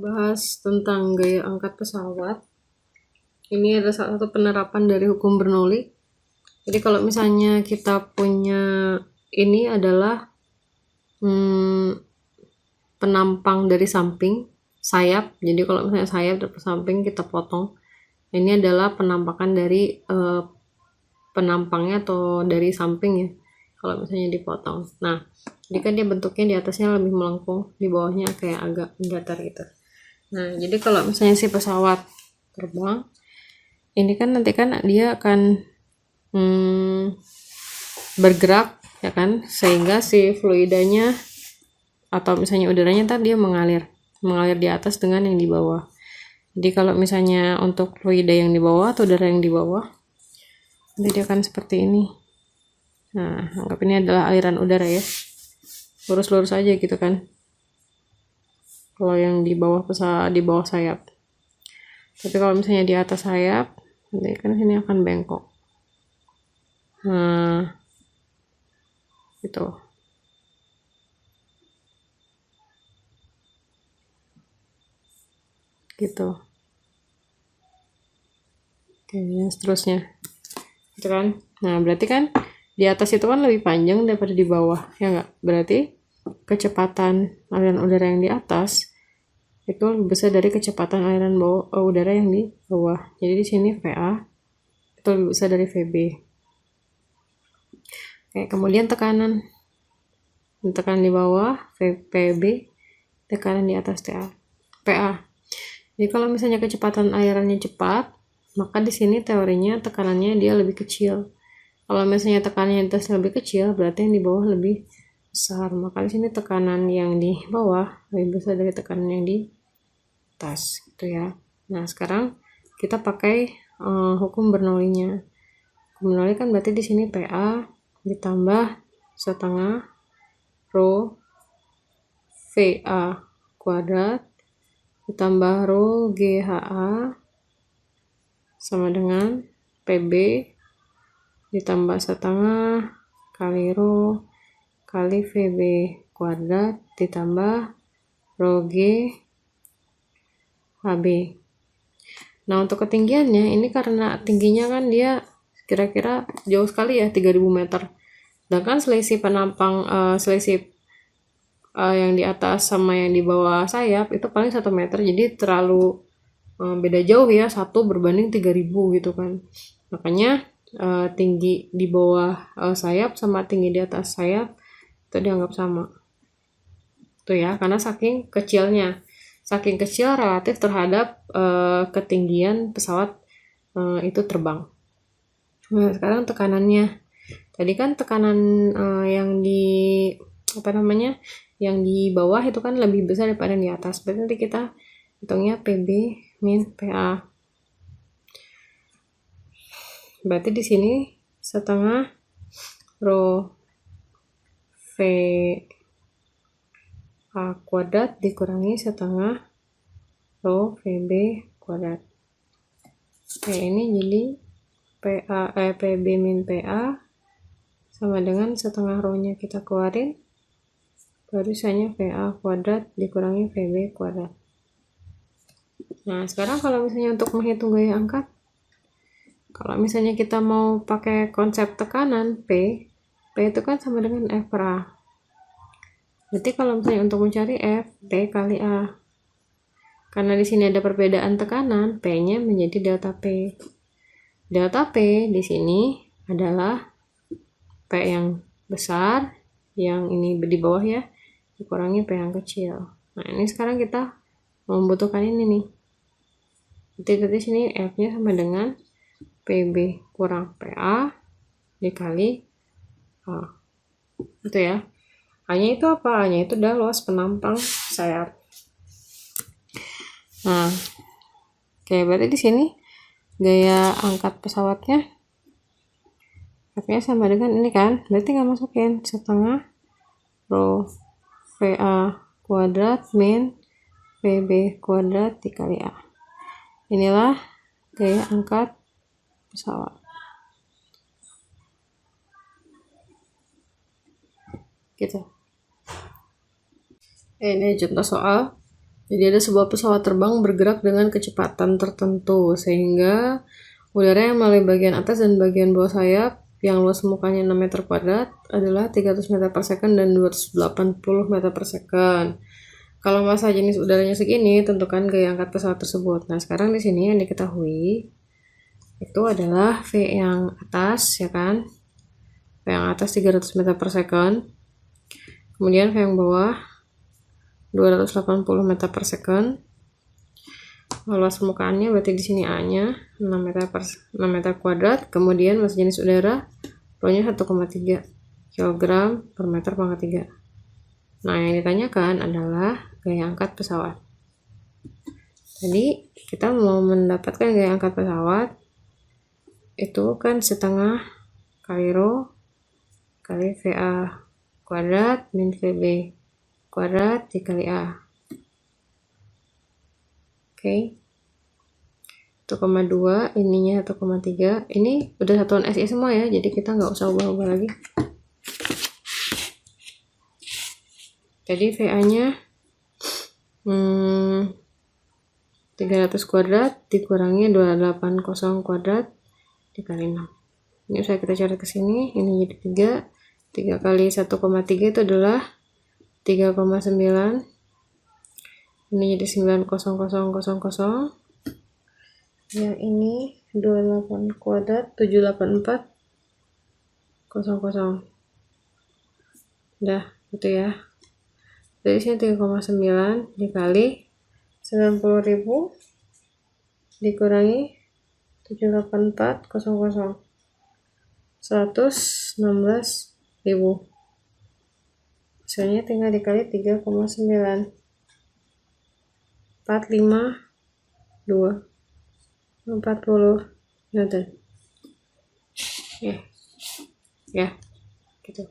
Bahas tentang gaya angkat pesawat. Ini ada salah satu penerapan dari hukum Bernoulli. Jadi kalau misalnya kita punya ini adalah penampang dari samping sayap. Jadi kalau misalnya sayap dari samping kita potong. Ini adalah penampakan dari penampangnya atau dari samping ya. Kalau misalnya dipotong. Nah, jadi kan dia bentuknya di atasnya lebih melengkung, di bawahnya kayak agak datar gitu. Nah, jadi kalau misalnya si pesawat terbang, ini kan nanti kan dia akan bergerak ya kan, sehingga si fluidanya atau misalnya udaranya tadi dia mengalir di atas dengan yang di bawah. Jadi kalau misalnya untuk fluida yang di bawah atau udara yang di bawah, nanti dia akan seperti ini. Nah, anggap ini adalah aliran udara ya, lurus-lurus aja gitu kan. Kalau yang di bawah sayap. Tapi kalau misalnya di atas sayap, nanti kan sini akan bengkok. Nah, gitu. Gitu. Oke, yang seterusnya. Gitu kan. Nah, berarti kan di atas itu kan lebih panjang daripada di bawah, ya enggak? Berarti kecepatan aliran udara yang di atas itu lebih besar dari kecepatan aliran udara yang di bawah. Jadi di sini VA itu lebih besar dari VB. Oke, kemudian tekanan di bawah PB, tekanan di atas PA. Jadi kalau misalnya kecepatan alirannya cepat, maka di sini teorinya tekanannya dia lebih kecil. Kalau misalnya tekanannya di atas lebih kecil, berarti yang di bawah lebih besar. Maka di sini tekanan yang di bawah lebih besar dari tekanan yang di atas, gitu ya. Nah, sekarang kita pakai hukum Bernoulli-nya. Hukum Bernoulli kan berarti di sini PA ditambah setengah rho VA kuadrat ditambah rho GHA sama dengan PB ditambah setengah kali rho kali VB kuadrat ditambah rho G HB. Nah, untuk ketinggiannya ini karena tingginya kan dia kira-kira jauh sekali ya, 3000 meter. Sedangkan selisih penampang yang di atas sama yang di bawah sayap itu paling 1 meter, jadi terlalu beda jauh ya, 1 berbanding 3000 gitu kan. Makanya tinggi di bawah sayap sama tinggi di atas sayap itu dianggap sama tuh ya, karena saking kecil relatif terhadap ketinggian pesawat itu terbang. Nah, sekarang tekanannya tadi kan tekanan yang di yang di bawah itu kan lebih besar daripada yang di atas. Berarti nanti kita hitungnya PB min PA. Berarti di sini setengah rho VA kuadrat dikurangi setengah rho VB kuadrat. Oke, ini jadi PB min PA sama dengan setengah rho-nya kita keluarin, baru sisanya VA kuadrat dikurangi VB kuadrat. Nah, sekarang kalau misalnya untuk menghitung gaya angkat, kalau misalnya kita mau pakai konsep tekanan P itu kan sama dengan F per A. Berarti kalau misalnya untuk mencari F, P kali A. Karena di sini ada perbedaan tekanan, P-nya menjadi delta P. Delta P di sini adalah P yang besar, yang ini di bawah ya, dikurangi P yang kecil. Nah, ini sekarang kita membutuhkan ini nih. Jadi di sini F-nya sama dengan PB kurang PA dikali A. Itu ya. A-nya itu apa? A-nya itu adalah luas penampang sayap. Nah, oke, berarti di sini gaya angkat pesawatnya F-nya sama dengan ini kan, berarti nggak masukin setengah rho VA kuadrat min PB kuadrat dikali A. Inilah gaya angkat pesawat. Gitu. Ini contoh soal. Jadi ada sebuah pesawat terbang bergerak dengan kecepatan tertentu sehingga udara yang melalui bagian atas dan bagian bawah sayap yang luas mukanya 6 meter kuadrat adalah 300 meter per second dan 280 meter per second. Kalau massa jenis udaranya segini, tentukan gaya angkat pesawat tersebut. Nah, sekarang di sini yang diketahui itu adalah V yang atas, ya kan? V yang atas 300 meter per second. Kemudian V yang bawah 280 meter per second. Luas permukaannya berarti di sini A-nya 6 meter kuadrat. Kemudian massa jenis udara Rho-nya 1,3 kg per meter pangkat 3. Nah, yang ditanyakan adalah gaya angkat pesawat. Jadi, kita mau mendapatkan gaya angkat pesawat itu kan setengah kali Rho kali VA kuadrat min VB kuadrat dikali A. Oke. 1,2, ininya 1,3. Ini udah satuan SI semua ya, jadi kita nggak usah ubah-ubah lagi. Jadi VA-nya 300 kuadrat dikurangi 280 kuadrat dikali 6. Ini bisa kita cari ke sini, ini jadi 3. 3 kali 1,3 itu adalah 3,9. Ini jadi 9,0000. Yang ini 28 kuadrat 784,00. Udah, gitu ya. Dari sini 3,9 dikali 90.000 dikurangi 784,00. 116.000. Hasilnya tinggal dikali 3,9. 452 40 Newton. Ya, gitu.